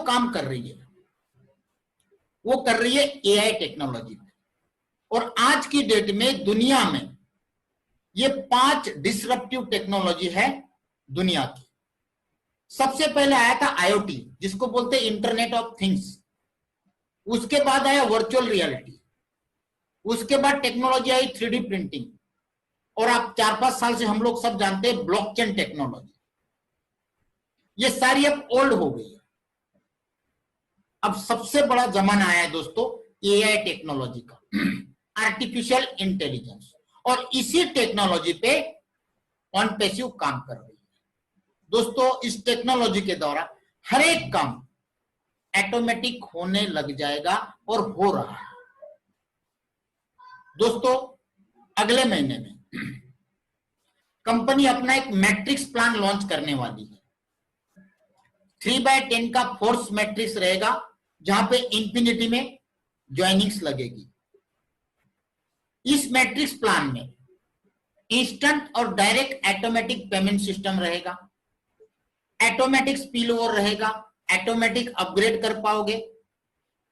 काम कर रही है वो कर रही है एआई टेक्नोलॉजी पे। और आज की डेट में दुनिया में ये 5 डिसरप्टिव टेक्नोलॉजी है दुनिया की। सबसे पहले आया था आईओटी, जिसको बोलते हैं इंटरनेट ऑफ थिंग्स। उसके बाद आया वर्चुअल रियलिटी। उसके बाद टेक्नोलॉजी आई 3D प्रिंटिंग। और आप 4-5 साल से हम लोग सब जानते हैं ब्लॉकचेन टेक्नोलॉजी। ये सारी अब ओल्ड हो गई है। अब सबसे बड़ा जमाना आया है दोस्तों एआई टेक्नोलॉजी का, आर्टिफिशियल इंटेलिजेंस। और इसी टेक्नोलॉजी पे ऑन पैसिव काम कर रही है दोस्तों। इस टेक्नोलॉजी के द्वारा हर एक काम ऑटोमेटिक होने लग जाएगा और हो रहा है दोस्तों। अगले महीने में कंपनी अपना एक मैट्रिक्स प्लान लॉन्च करने वाली है। 3/10 का फोर्स मैट्रिक्स रहेगा, जहां पे इंफिनिटी में ज्वाइनिंग्स लगेगी। इस मैट्रिक्स प्लान में इंस्टेंट और डायरेक्ट ऑटोमेटिक पेमेंट सिस्टम रहेगा, ऑटोमेटिक स्पिल ओवर रहेगा, ऑटोमेटिक अपग्रेड कर पाओगे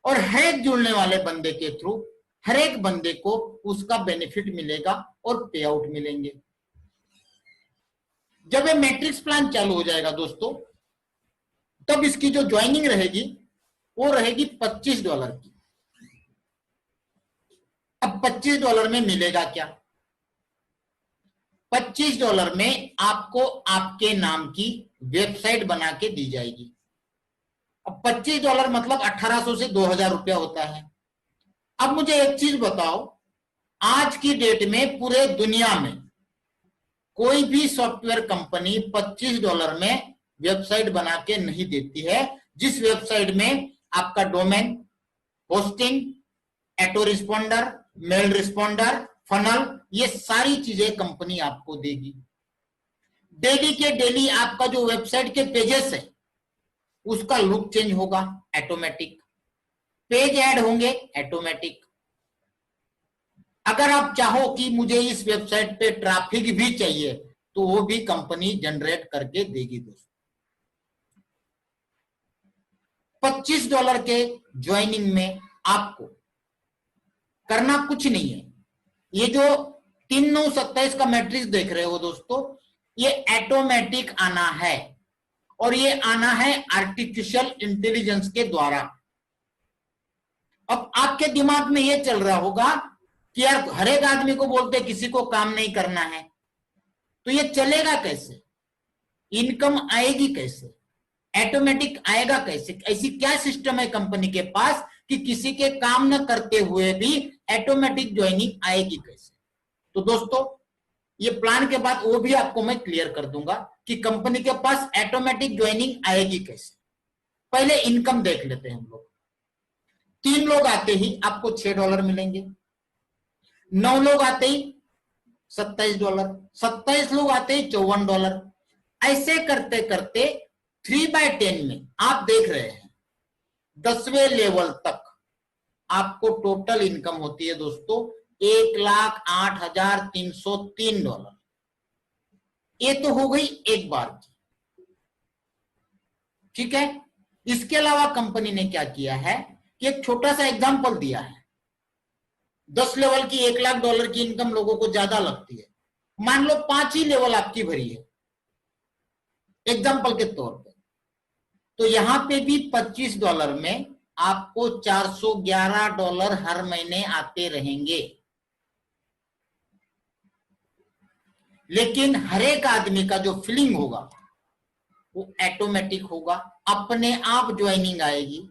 और हर एक जुड़ने वाले बंदे के थ्रू हर एक बंदे को उसका बेनिफिट मिलेगा और पे आउट मिलेंगे। जब ये मैट्रिक्स प्लान चालू हो जाएगा दोस्तों, तब इसकी जो ज्वाइनिंग रहेगी वो रहेगी $25 की। अब $25 में मिलेगा क्या? $25 में आपको आपके नाम की वेबसाइट बना के दी जाएगी। अब $25 मतलब 1800 से 2000 रुपया होता है। अब मुझे एक चीज बताओ, आज की डेट में पूरे दुनिया में कोई भी सॉफ्टवेयर कंपनी $25 में वेबसाइट बना के नहीं देती है, जिस वेबसाइट में आपका domain, hosting, auto responder, mail responder, funnel, ये सारी चीजें कंपनी आपको देगी। डेली के डेली आपका जो वेबसाइट के पेजेस है उसका लुक चेंज होगा ऑटोमेटिक, पेज ऐड होंगे ऑटोमेटिक। अगर आप चाहो कि मुझे इस वेबसाइट पे ट्रैफिक भी चाहिए तो वो भी कंपनी जनरेट करके देगी दोस्तों। $25 के ज्वाइनिंग में आपको करना कुछ नहीं है। ये जो 3927 का मैट्रिक्स देख रहे हो दोस्तों, ये ऑटोमेटिक आना है और ये आना है आर्टिफिशियल इंटेलिजेंस के द्वारा। अब आपके दिमाग में ये चल रहा होगा कि यार हर एक आदमी को बोलते किसी को काम नहीं करना है, तो ये चलेगा कैसे? इनकम आएगी कैसे? ऑटोमेटिक आएगा कैसे? ऐसी क्या सिस्टम है कंपनी के पास कि किसी के काम न करते हुए भी ऑटोमेटिक ज्वाइनिंग आएगी कैसे? तो दोस्तों ये प्लान के बाद वो भी आपको मैं क्लियर कर दूंगा कि कंपनी के पास ऑटोमेटिक ज्वाइनिंग आएगी कैसे। पहले इनकम देख लेते हैं हम लोग। 3 लोग आते ही आपको $6 मिलेंगे, 9 लोग आते ही $27, 27 लोग आते ही $54। ऐसे करते करते 3/10 में आप देख रहे हैं 10वें लेवल तक आपको टोटल इनकम होती है दोस्तों $1,08,303। ये तो हो गई एक बार की, ठीक है। इसके अलावा कंपनी ने क्या किया है कि एक छोटा सा एग्जांपल दिया है। 10 लेवल की $1,00,000 की इनकम लोगों को ज्यादा लगती है। मान लो 5 ही लेवल आपकी भरी है एग्जांपल के तौर पे, तो यहां पे भी $25 में आपको $411 हर महीने आते रहेंगे। लेकिन हर एक आदमी का जो फीलिंग होगा वो ऑटोमेटिक होगा, अपने आप ज्वाइनिंग आएगी,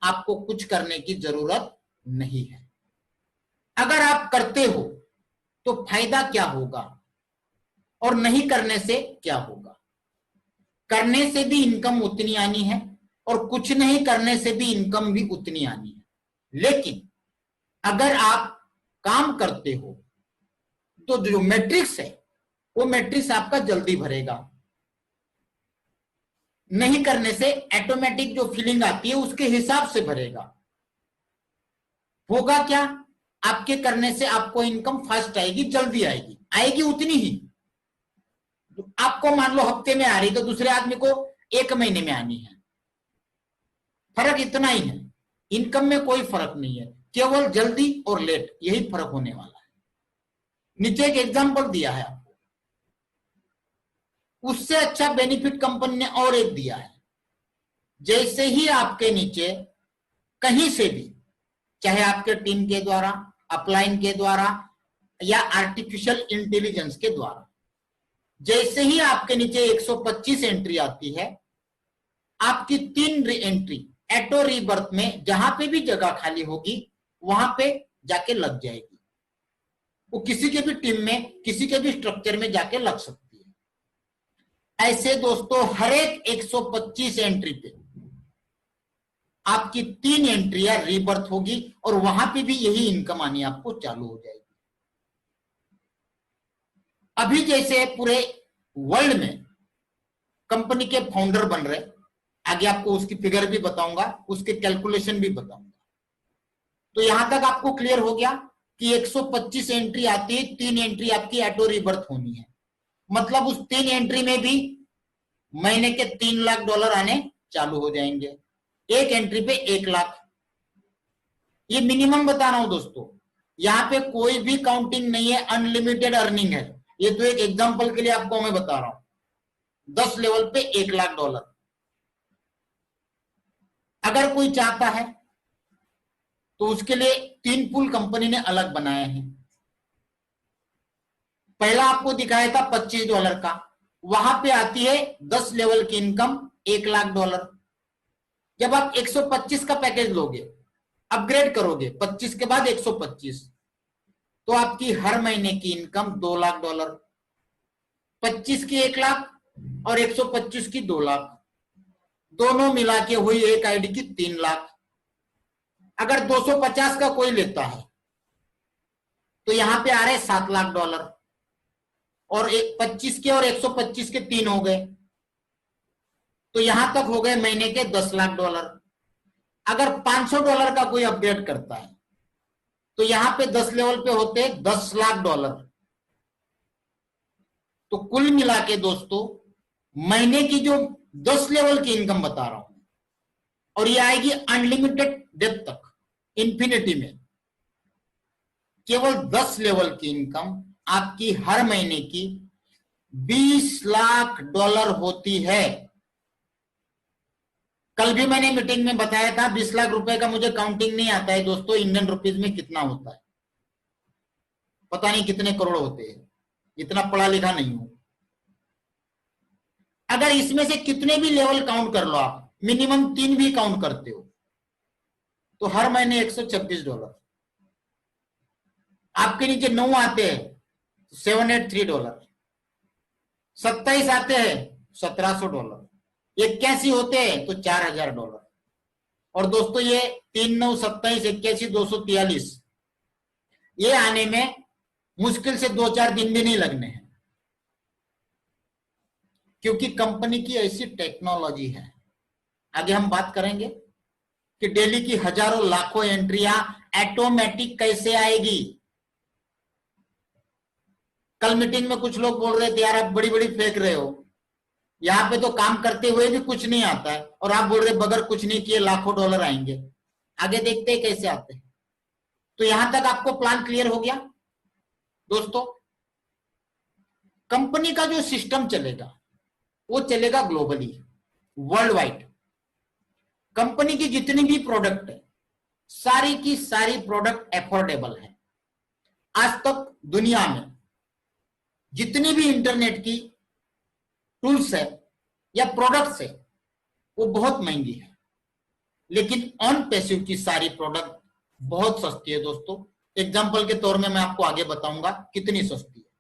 आपको कुछ करने की जरूरत नहीं है। अगर आप करते हो तो फायदा क्या होगा और नहीं करने से क्या होगा? करने से भी इनकम उतनी आनी है और कुछ नहीं करने से भी इनकम भी उतनी आनी है। लेकिन अगर आप काम करते हो तो जो मैट्रिक्स है वो मैट्रिक्स आपका जल्दी भरेगा। नहीं करने से ऑटोमेटिक जो फीलिंग आती है उसके हिसाब से भरेगा। होगा क्या? आपके करने से आपको इनकम फास्ट आएगी, जल्दी आएगी, आएगी उतनी ही। आपको मान लो हफ्ते में आ रही तो दूसरे आदमी को 1 महीने में आनी है। फर्क इतना ही है, इनकम में कोई फर्क नहीं है, केवल जल्दी और लेट यही फर्क होने वाला है। नीचे एक एग्जांपल दिया है आपको, उससे अच्छा बेनिफिट कंपनी ने और एक दिया है। जैसे ही आपके नीचे कहीं से भी, चाहे आपके टीम के द्वारा, अपलाइन के द्वारा या आर्टिफिशियल इंटेलिजेंस के द्वारा, जैसे ही आपके नीचे 125 एंट्री आती है, आपकी 3 एंट्री एटो रीबर्थ में जहां पे भी जगह खाली होगी वहां पे जाके लग जाएगी। वो किसी के भी टीम में, किसी के भी स्ट्रक्चर में जाके लग सकती है। ऐसे दोस्तों हर एक 125 एंट्री पे आपकी 3 एंट्रियां रीबर्थ होगी और वहां पे भी यही इनकम आनी आपको चालू हो जाएगी। अभी जैसे पूरे वर्ल्ड में कंपनी के फाउंडर बन रहे, आगे आपको उसकी फिगर भी बताऊंगा, उसके कैलकुलेशन भी बताऊंगा। तो यहां तक आपको क्लियर हो गया कि 125 एंट्री आती है, 3 एंट्री आपकी ऑटो रिबर्थ होनी है। मतलब उस 3 एंट्री में भी महीने के $3 लाख आने चालू हो जाएंगे, एक एंट्री पे 1 लाख। ये मिनिमम बता रहा हूं दोस्तों, यहां पे कोई भी काउंटिंग नहीं है, अनलिमिटेड अर्निंग है। ये तो एक एग्जांपल के लिए आपको मैं बता रहा हूं। 10 लेवल पे $1 लाख। अगर कोई चाहता है तो उसके लिए 3 पूल कंपनी ने अलग बनाए हैं। पहला आपको दिखाया था $25 का, वहां पे आती है 10 लेवल की इनकम $1 लाख। जब आप 125 का पैकेज लोगे, अपग्रेड करोगे 25 के बाद 125, तो आपकी हर महीने की इनकम $2 लाख। 25 की 1 लाख और 125 की 2 लाख, दोनों मिला के हुई एक आईडी की 3 लाख। अगर 250 का कोई लेता है तो यहां पे आ रहे $7 लाख, और 25 के और 125 के 3 हो गए, तो यहां तक हो गए महीने के $10 लाख। अगर $500 का कोई अपग्रेड करता है तो यहां पे 10 लेवल पे होते $10 लाख। तो कुल मिला के दोस्तों महीने की जो 10 लेवल की इनकम बता रहा हूं, और ये आएगी अनलिमिटेड डेप्थ तक, इंफिनिटी में, केवल 10 लेवल की इनकम आपकी हर महीने की $20 लाख होती है। कल भी मैंने मीटिंग में बताया था 20 लाख रुपए का मुझे काउंटिंग नहीं आता है दोस्तों, इंडियन रुपीज में कितना होता है पता नहीं कितने करोड़ होते हैं, इतना पढ़ा लिखा नहीं हूं। अगर इसमें से कितने भी लेवल काउंट कर लो आप, मिनिमम 3 भी काउंट करते हो, तो हर महीने $126। आपके नीचे 9 आते हैं $783, 27 आते हैं $1700, 81 होते हैं तो $4000। और दोस्तों ये 3, 9, 27, 81, 243, ये आने में मुश्किल से 2-4 दिन भी नहीं लगने हैं, क्योंकि कंपनी की ऐसी टेक्नोलॉजी है। आगे हम बात करेंगे कि डेली की हजारों लाखों एंट्रियां ऑटोमेटिक कैसे आएगी। कल मीटिंग में कुछ लोग बोल रहे थे यार आप बड़ी बड़ी फेंक रहे हो, यहां पे तो काम करते हुए भी कुछ नहीं आता है और आप बोल रहे बगैर कुछ नहीं किए लाखों डॉलर आएंगे। आगे देखते हैं कैसे आते हैं। तो यहां तक आपको प्लान क्लियर हो गया दोस्तों। कंपनी का जो सिस्टम चलेगा वो चलेगा ग्लोबली, वर्ल्ड वाइड। कंपनी की जितनी भी प्रोडक्ट है, सारी की सारी प्रोडक्ट एफोर्डेबल है। आज तक दुनिया में जितनी भी इंटरनेट की टूल्स है या प्रोडक्ट्स है वो बहुत महंगी है, लेकिन ऑन पैसिव की सारी प्रोडक्ट बहुत सस्ती है दोस्तों। एग्जांपल के तौर में मैं आपको आगे बताऊंगा कितनी सस्ती है।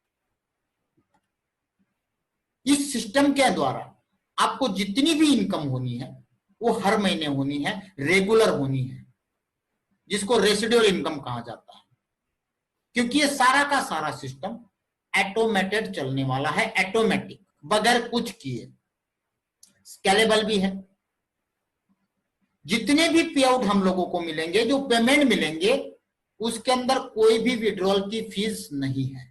इस सिस्टम के द्वारा आपको जितनी भी इनकम होनी है वो हर महीने होनी है, रेगुलर होनी है, जिसको रेसिडुअल इनकम कहा जाता है। क्योंकि ये सारा का सारा सिस्टम ऑटोमेटेड चलने वाला है, ऑटोमेटिक, बगैर कुछ किए, स्केलेबल भी है। जितने भी पे आउट हम लोगों को मिलेंगे, जो पेमेंट मिलेंगे, उसके अंदर कोई भी विड्रॉल की फीस नहीं है।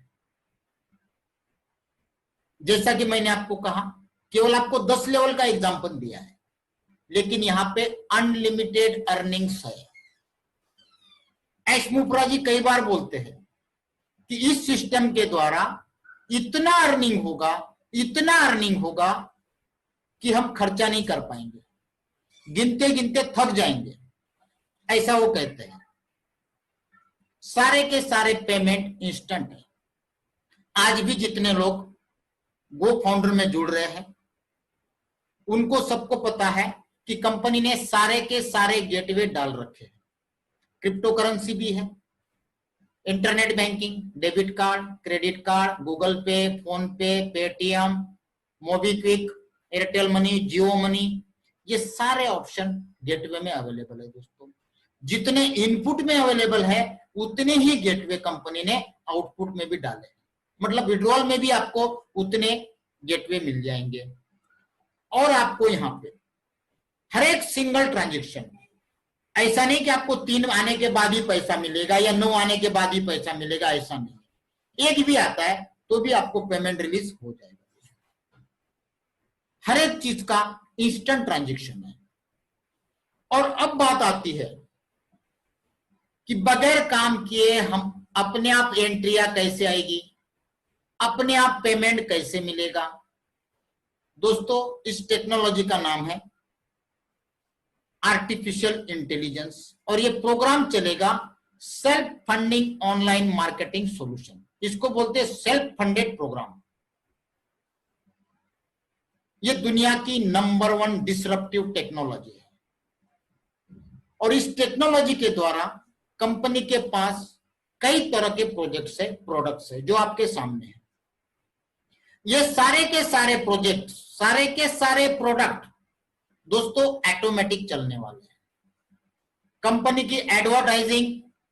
जैसा कि मैंने आपको कहा, केवल आपको 10 लेवल का एग्जांपल दिया है, लेकिन यहां पे अनलिमिटेड अर्निंग्स है। एशमुपरा जी कई बार बोलते हैं कि इस सिस्टम के द्वारा इतना अर्निंग होगा कि हम खर्चा नहीं कर पाएंगे, गिनते गिनते थक जाएंगे, ऐसा वो कहते हैं। सारे के सारे पेमेंट इंस्टेंट है। आज भी जितने लोग गो फाउंडर में जुड़ रहे हैं उनको सबको पता है कि कंपनी ने सारे के सारे गेटवे डाल रखे हैं। क्रिप्टो करेंसी भी है, internet banking, debit card, credit card, Google पे, फोन पे, पेटीएम, मोबीक्विक, एयरटेल मनी, जियो मनी, ये सारे ऑप्शन गेटवे में अवेलेबल है। दोस्तों जितने इनपुट में अवेलेबल है उतने ही गेटवे कंपनी ने आउटपुट में भी डाले, मतलब विड्रॉल में भी आपको उतने गेटवे मिल जाएंगे। और आपको यहाँ पे हर एक सिंगल ट्रांजेक्शन, ऐसा नहीं कि आपको 3 आने के बाद ही पैसा मिलेगा या 9 आने के बाद ही पैसा मिलेगा, ऐसा नहीं। एक भी आता है तो भी आपको पेमेंट रिलीज हो जाएगा। हर एक चीज का इंस्टेंट ट्रांजेक्शन है। और अब बात आती है कि बगैर काम किए हम अपने आप एंट्रिया कैसे आएगी, अपने आप पेमेंट कैसे मिलेगा। दोस्तों इस टेक्नोलॉजी का नाम है आर्टिफिशियल इंटेलिजेंस और ये प्रोग्राम चलेगा self funding online marketing solution. इसको बोलते हैं सेल्फ फंडेड प्रोग्राम। ये दुनिया की नंबर 1 डिसरप्टिव टेक्नोलॉजी है और इस टेक्नोलॉजी के द्वारा कंपनी के पास कई तरह के प्रोडक्ट्स है जो आपके सामने है। ये सारे के सारे प्रोजेक्ट, सारे के सारे प्रोडक्ट दोस्तों ऑटोमेटिक चलने वाले हैं। कंपनी की एडवर्टाइजिंग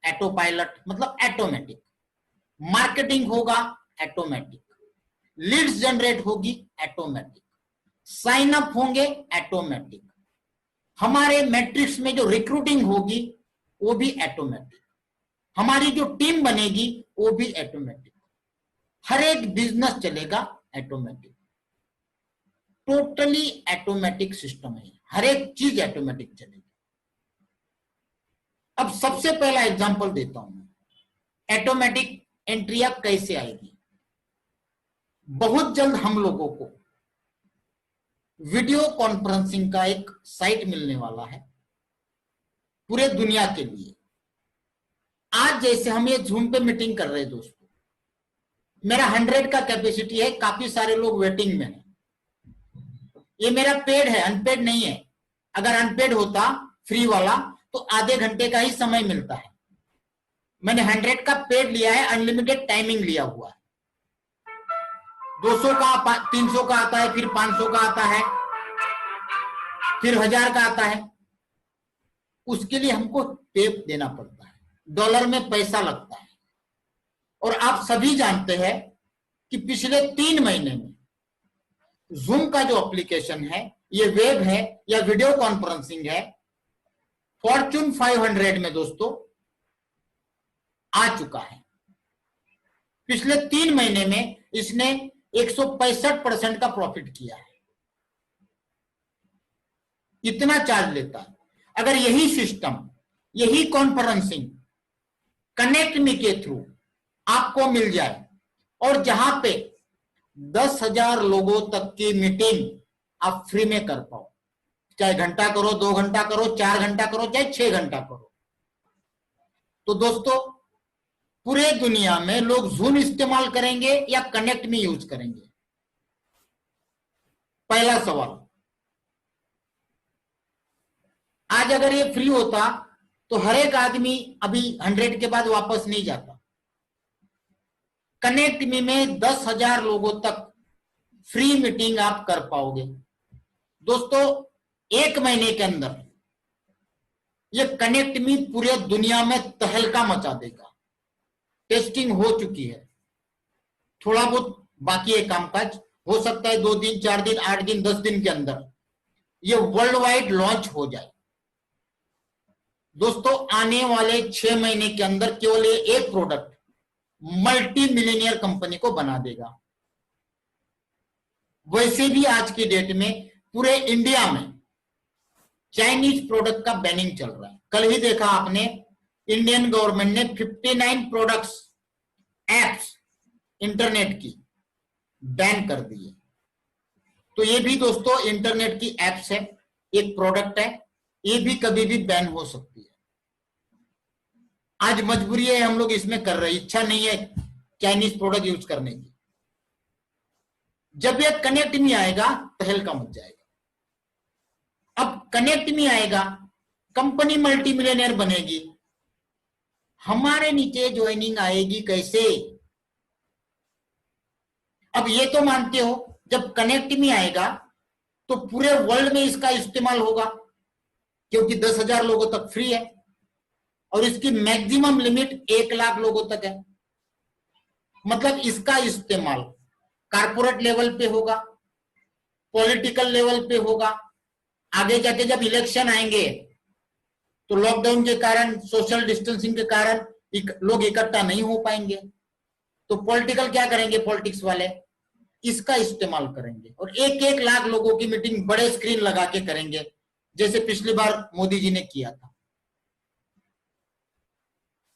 ऑटो पायलट, मतलब ऑटोमेटिक, मार्केटिंग होगा ऑटोमेटिक, लीड्स जनरेट होगी ऑटोमेटिक, साइन अप होंगे ऑटोमेटिक, हमारे मैट्रिक्स में जो रिक्रूटिंग होगी वो भी ऑटोमेटिक, हमारी जो टीम बनेगी वो भी ऑटोमेटिक, हर एक बिजनेस चलेगा ऑटोमेटिक। टोटली ऑटोमेटिक सिस्टम है, हर एक चीज ऑटोमेटिक चलेगी। अब सबसे पहला एग्जांपल देता हूं ऑटोमेटिक एंट्रिया कैसे आएगी। बहुत जल्द हम लोगों को वीडियो कॉन्फ्रेंसिंग का एक साइट मिलने वाला है पूरे दुनिया के लिए। आज जैसे हम ये जूम पे मीटिंग कर रहे हैं दोस्तों, मेरा 100 का कैपेसिटी है, काफी सारे लोग वेटिंग में हैं। ये मेरा पेड है, अनपेड नहीं है। अगर अनपेड होता फ्री वाला तो आधे घंटे का ही समय मिलता है। मैंने 100 का पेड लिया है, अनलिमिटेड टाइमिंग लिया हुआ है। 200 का 300 का आता है, फिर 500 का आता है, फिर 1000 का आता है। उसके लिए हमको पे देना पड़ता है, डॉलर में पैसा लगता है। और आप सभी जानते हैं कि पिछले 3 महीने में जूम का जो एप्लीकेशन है, ये वेब है या वीडियो कॉन्फ्रेंसिंग है, फॉर्च्यून 500 में दोस्तों आ चुका है। पिछले 3 महीने में इसने 165% का प्रॉफिट किया है। इतना चार्ज लेता है। अगर यही सिस्टम, यही कॉन्फ्रेंसिंग कनेक्ट मी के थ्रू आपको मिल जाए और जहां पे 10,000 लोगों तक की मीटिंग आप फ्री में कर पाओ, चाहे घंटा करो, 2 घंटा करो, 4 घंटा करो, चाहे 6 घंटा करो, तो दोस्तों पूरे दुनिया में लोग जूम इस्तेमाल करेंगे या कनेक्ट में यूज करेंगे? पहला सवाल। आज अगर ये फ्री होता तो हर एक आदमी अभी 100 के बाद वापस नहीं जाता। कनेक्ट मी में 10,000 लोगों तक फ्री मीटिंग आप कर पाओगे। दोस्तों 1 महीने के अंदर ये कनेक्ट मी पूरे दुनिया में तहलका मचा देगा। टेस्टिंग हो चुकी है, थोड़ा बहुत बाकी है कामकाज, हो सकता है 2 दिन, 4 दिन, 8 दिन, 10 दिन के अंदर ये वर्ल्ड वाइड लॉन्च हो जाए। दोस्तों आने वाले 6 महीने के अंदर केवल ये एक प्रोडक्ट मल्टी मिलियनियर कंपनी को बना देगा। वैसे भी आज की डेट में पूरे इंडिया में चाइनीज प्रोडक्ट का बैनिंग चल रहा है। कल ही देखा आपने, इंडियन गवर्नमेंट ने 59 प्रोडक्ट्स, एप्स इंटरनेट की बैन कर दी है। तो ये भी दोस्तों इंटरनेट की एप्स है, एक प्रोडक्ट है, ये भी कभी भी बैन हो सकती है। आज मजबूरी है, हम लोग इसमें कर रहे हैं, इच्छा नहीं है चाइनीज प्रोडक्ट यूज करने की। जब ये कनेक्ट में आएगा तो हल्का मच जाएगा। अब कनेक्ट में आएगा, कंपनी मल्टी मिलियनर बनेगी, हमारे नीचे ज्वाइनिंग आएगी कैसे? अब ये तो मानते हो जब कनेक्ट में आएगा तो पूरे वर्ल्ड में इसका इस्तेमाल होगा, क्योंकि 10,000 लोगों तक फ्री है और इसकी मैक्सिमम लिमिट 1 लाख लोगों तक है। मतलब इसका इस्तेमाल कारपोरेट लेवल पे होगा, पॉलिटिकल लेवल पे होगा, आगे जाके जब इलेक्शन आएंगे तो लॉकडाउन के कारण, सोशल डिस्टेंसिंग के कारण लोग इकट्ठा नहीं हो पाएंगे, तो पॉलिटिकल क्या करेंगे, पॉलिटिक्स वाले इसका इस्तेमाल करेंगे और 1-1 लाख लोगों की मीटिंग बड़े स्क्रीन लगा के करेंगे, जैसे पिछली बार मोदी जी ने किया था।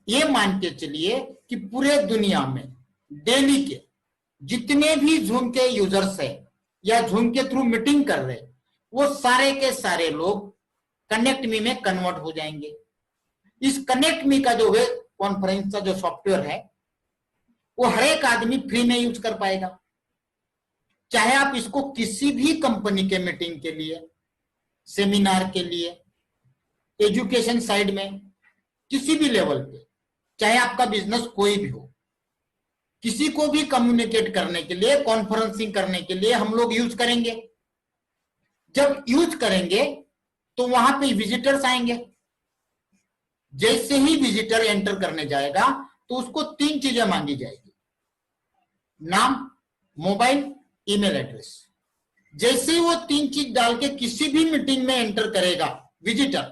ये मान के चलिए कि पूरे दुनिया में डेली के जितने भी जूम के यूजर्स है या जूम के थ्रू मीटिंग कर रहे, वो सारे के सारे लोग कनेक्ट मी में कन्वर्ट हो जाएंगे। इस कनेक्ट मी का जो है कॉन्फ्रेंस का जो सॉफ्टवेयर है, वो हर एक आदमी फ्री में यूज कर पाएगा। चाहे आप इसको किसी भी कंपनी के मीटिंग के लिए, सेमिनार के लिए, एजुकेशन साइड में, किसी भी लेवल पे, चाहे आपका बिजनेस कोई भी हो, किसी को भी कम्युनिकेट करने के लिए, कॉन्फ्रेंसिंग करने के लिए हम लोग यूज करेंगे। जब यूज करेंगे तो वहां पे विजिटर्स आएंगे। जैसे ही विजिटर एंटर करने जाएगा तो उसको 3 चीजें मांगी जाएगी, नाम, मोबाइल, ईमेल एड्रेस। जैसे ही वो 3 चीज डाल के किसी भी मीटिंग में एंटर करेगा विजिटर,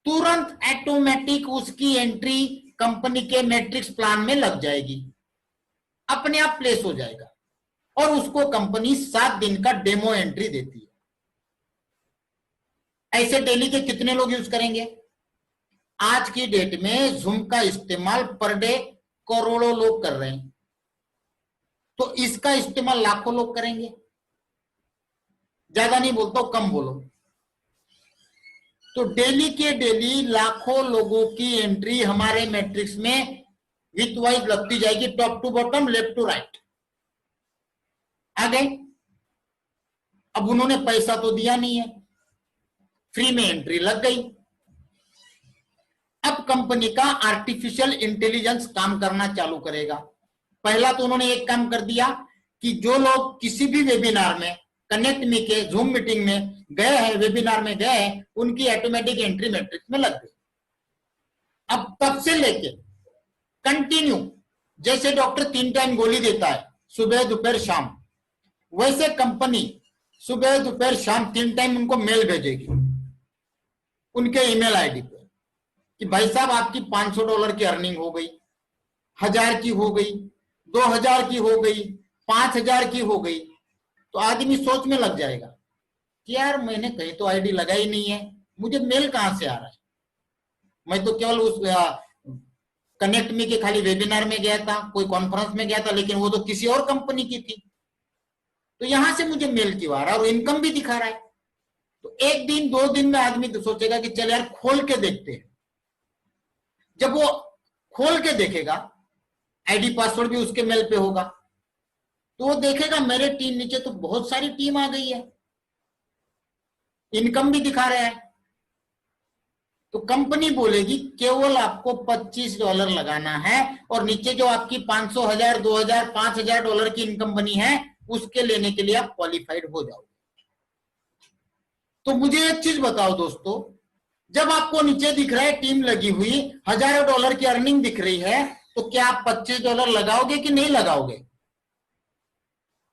तुरंत ऑटोमेटिक उसकी एंट्री कंपनी के मैट्रिक्स प्लान में लग जाएगी, अपने आप प्लेस हो जाएगा और उसको कंपनी 7 दिन का डेमो एंट्री देती है। ऐसे डेली के कितने लोग यूज करेंगे? आज की डेट में जूम का इस्तेमाल पर डे करोड़ों लोग कर रहे हैं, तो इसका इस्तेमाल लाखों लोग करेंगे। ज्यादा नहीं बोलता हूं, कम बोलो। तो डेली के डेली लाखों लोगों की एंट्री हमारे मैट्रिक्स में विथ वाइज लगती जाएगी, top to bottom, left to right. आ गए? अब उन्होंने पैसा तो दिया नहीं है, फ्री में एंट्री लग गई। अब कंपनी का आर्टिफिशियल इंटेलिजेंस काम करना चालू करेगा। पहला तो उन्होंने एक काम कर दिया कि जो लोग किसी भी वेबिनार में, कनेक्ट मी के जूम मीटिंग में गए हैं, वेबिनार में गए हैं, उनकी ऑटोमेटिक एंट्री मैट्रिक्स में लग गई। अब तब से लेके कंटिन्यू, जैसे डॉक्टर 3 टाइम गोली देता है, सुबह दोपहर शाम, वैसे कंपनी सुबह दोपहर शाम 3 टाइम उनको मेल भेजेगी उनके ईमेल आईडी पे कि भाई साहब आपकी $500 की अर्निंग हो गई, 1000 की हो गई, 2000 की हो गई, 5000 की हो गई। तो आदमी सोच में लग जाएगा कि यार मैंने कहीं तो आईडी लगाई नहीं है, मुझे मेल कहां से आ रहा है? मैं तो केवल उस कनेक्ट मी के खाली वेबिनार में गया था, कोई कॉन्फ्रेंस में गया था, लेकिन वो तो किसी और कंपनी की थी, तो यहां से मुझे मेल क्यों आ रहा है और इनकम भी दिखा रहा है? तो 1 दिन 2 दिन में आदमी तो सोचेगा कि चल यार खोल के देखते हैं। जब वो खोल के देखेगा, आईडी पासवर्ड भी उसके मेल पे होगा, तो वो देखेगा मेरे टीम नीचे तो बहुत सारी टीम आ गई है, इनकम भी दिखा रहा है। तो कंपनी बोलेगी केवल आपको $25 लगाना है और नीचे जो आपकी 500, 1000, 2000, $5000 की इनकम बनी है, उसके लेने के लिए आप क्वालिफाइड हो जाओगे। तो मुझे एक चीज बताओ दोस्तों, जब आपको नीचे दिख रहा है टीम लगी हुई, हजारों डॉलर की अर्निंग दिख रही है, तो क्या आप $25 लगाओगे कि नहीं लगाओगे?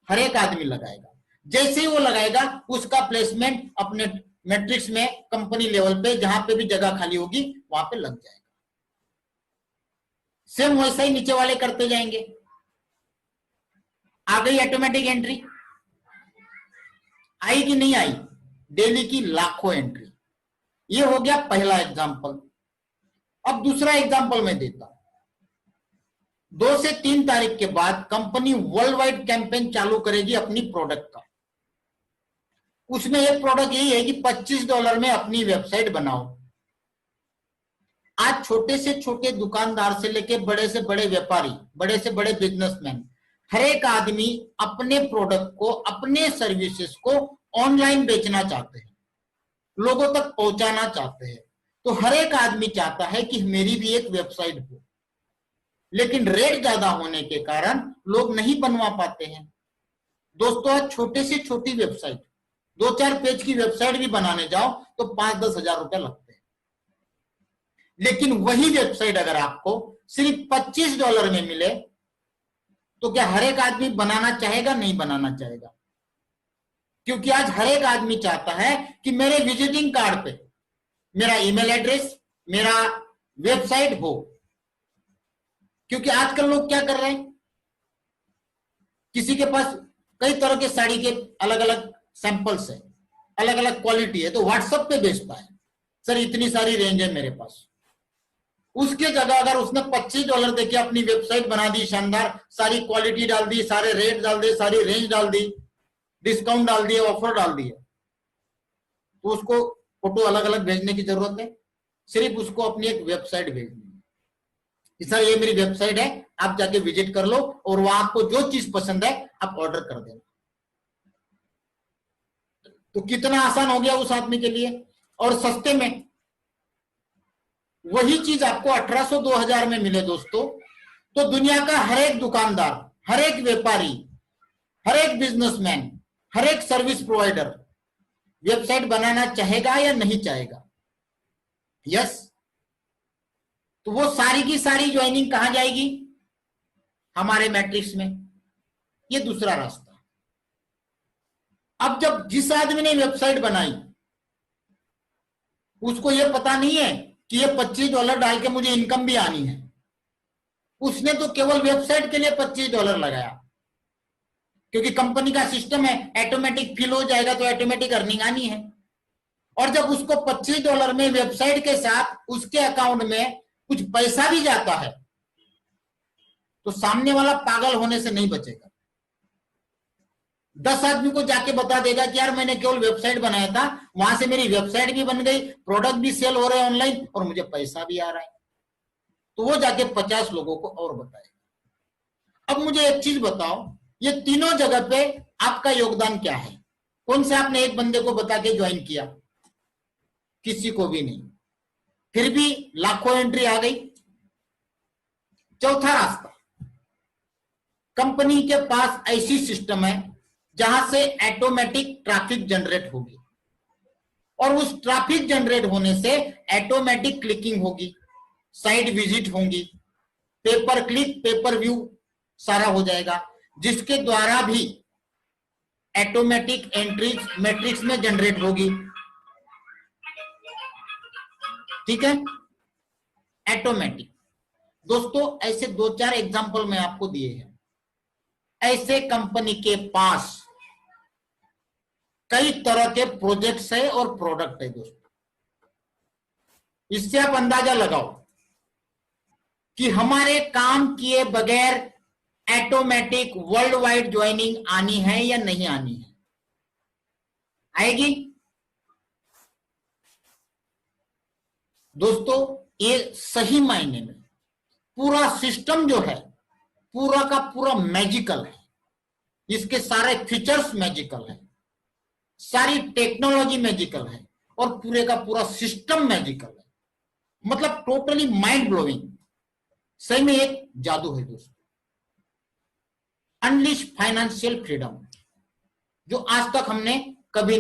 हर एक आदमी लगाएगा। जैसे ही वो लगाएगा, उसका प्लेसमेंट अपने मैट्रिक्स में कंपनी लेवल पे जहां पे भी जगह खाली होगी वहां पे लग जाएगा। सेम वैसा ही नीचे वाले करते जाएंगे। आ गई ऑटोमेटिक एंट्री? आई कि नहीं आई? डेली की लाखों एंट्री। ये हो गया पहला एग्जांपल। अब दूसरा एग्जांपल मैं देता हूं। 2 से 3 तारीख के बाद कंपनी वर्ल्ड वाइड कैंपेन चालू करेगी अपनी प्रोडक्ट का। उसमें एक प्रोडक्ट यही है कि $25 में अपनी वेबसाइट बनाओ। आज छोटे से छोटे दुकानदार से लेके बड़े से बड़े व्यापारी, बड़े से बड़े बिजनेसमैन, हर एक आदमी अपने प्रोडक्ट को, अपने सर्विसेज को ऑनलाइन बेचना चाहते हैं, लोगों तक पहुंचाना चाहते हैं। तो हर एक आदमी चाहता है कि मेरी भी एक वेबसाइट हो, लेकिन रेट ज्यादा होने के कारण लोग नहीं बनवा पाते हैं। दोस्तों, आज छोटे से छोटी वेबसाइट, 2-4 पेज की वेबसाइट भी बनाने जाओ तो 5-10 हजार रुपए लगते हैं। लेकिन वही वेबसाइट अगर आपको सिर्फ $25 में मिले तो क्या हर एक आदमी बनाना चाहेगा? नहीं बनाना चाहेगा। क्योंकि आज हर एक आदमी चाहता है कि मेरे विजिटिंग कार्ड पे मेरा ईमेल एड्रेस, मेरा वेबसाइट हो। क्योंकि आजकल लोग क्या कर रहे हैं, किसी के पास कई तरह के साड़ी के अलग अलग सैंपल्स है, अलग अलग क्वालिटी है, तो व्हाट्सएप पे भेजता है, सर इतनी सारी रेंज है मेरे पास। उसके जगह अगर उसने $25 देके अपनी वेबसाइट बना दी, शानदार, सारी क्वालिटी डाल दी, सारे रेट डाल दिए, सारी रेंज डाल दी, डिस्काउंट डाल दिए, ऑफर डाल दिए, तो उसको फोटो अलग अलग भेजने की जरूरत है। सिर्फ उसको अपनी एक वेबसाइट भेजनी है, सर ये मेरी वेबसाइट है, आप जाके विजिट कर लो और वहां आपको जो चीज पसंद है आप ऑर्डर कर देना। तो कितना आसान हो गया उस आदमी के लिए, और सस्ते में। वही चीज आपको 1800-2000 में मिले दोस्तों, तो दुनिया का हर एक दुकानदार, हर एक व्यापारी, हर एक बिजनेसमैन, हर एक सर्विस प्रोवाइडर वेबसाइट बनाना चाहेगा या नहीं चाहेगा? यस। तो वो सारी की सारी ज्वाइनिंग कहां जाएगी? हमारे मैट्रिक्स में। ये दूसरा रास्ता। अब जब जिस आदमी ने वेबसाइट बनाई उसको यह पता नहीं है कि ये $25 डाल के मुझे इनकम भी आनी है, उसने तो केवल वेबसाइट के लिए $25 लगाया, क्योंकि कंपनी का सिस्टम है, ऑटोमेटिक फिल हो जाएगा तो ऑटोमेटिक अर्निंग आनी है। और जब उसको $25 में वेबसाइट के साथ उसके अकाउंट में कुछ पैसा भी जाता है तो सामने वाला पागल होने से नहीं बचेगा। 10 आदमी को जाके बता देगा कि यार मैंने केवल वेबसाइट बनाया था, वहां से मेरी वेबसाइट भी बन गई, प्रोडक्ट भी सेल हो रहे हैं ऑनलाइन और मुझे पैसा भी आ रहा है। तो वो जाके 50 लोगों को और बताएगा। अब मुझे एक चीज बताओ, ये तीनों जगह पे आपका योगदान क्या है? कौन से आपने एक बंदे को बता के ज्वाइन किया? किसी को भी नहीं, फिर भी लाखों एंट्री आ गई। चौथा रास्ता, कंपनी के पास ऐसी सिस्टम है जहां से ऑटोमेटिक ट्रैफिक जनरेट होगी, और उस ट्रैफिक जनरेट होने से ऑटोमेटिक क्लिकिंग होगी, साइट विजिट होंगी, पेपर क्लिक, पेपर व्यू सारा हो जाएगा, जिसके द्वारा भी ऑटोमेटिक एंट्रीज मैट्रिक्स में जनरेट होगी। ठीक है, ऑटोमेटिक। दोस्तों, ऐसे 2-4 एग्जांपल मैं आपको दिए हैं। ऐसे कंपनी के पास कई तरह के प्रोजेक्ट्स है और प्रोडक्ट है दोस्तों। इससे आप अंदाजा लगाओ कि हमारे काम किए बगैर ऑटोमेटिक वर्ल्ड वाइड ज्वाइनिंग आनी है या नहीं आनी है? आएगी दोस्तों। ये सही मायने में पूरा सिस्टम जो है पूरा का पूरा मैजिकल है, इसके सारे फीचर्स मैजिकल है, सारी टेक्नोलॉजी मैजिकल है, और पूरे का पूरा सिस्टम मैजिकल है। मतलब टोटली माइंड ब्लोइंग, सही में एक जादू है दोस्तों। अनलिश फाइनेंशियल फ्रीडम, जो आज तक हमने कभी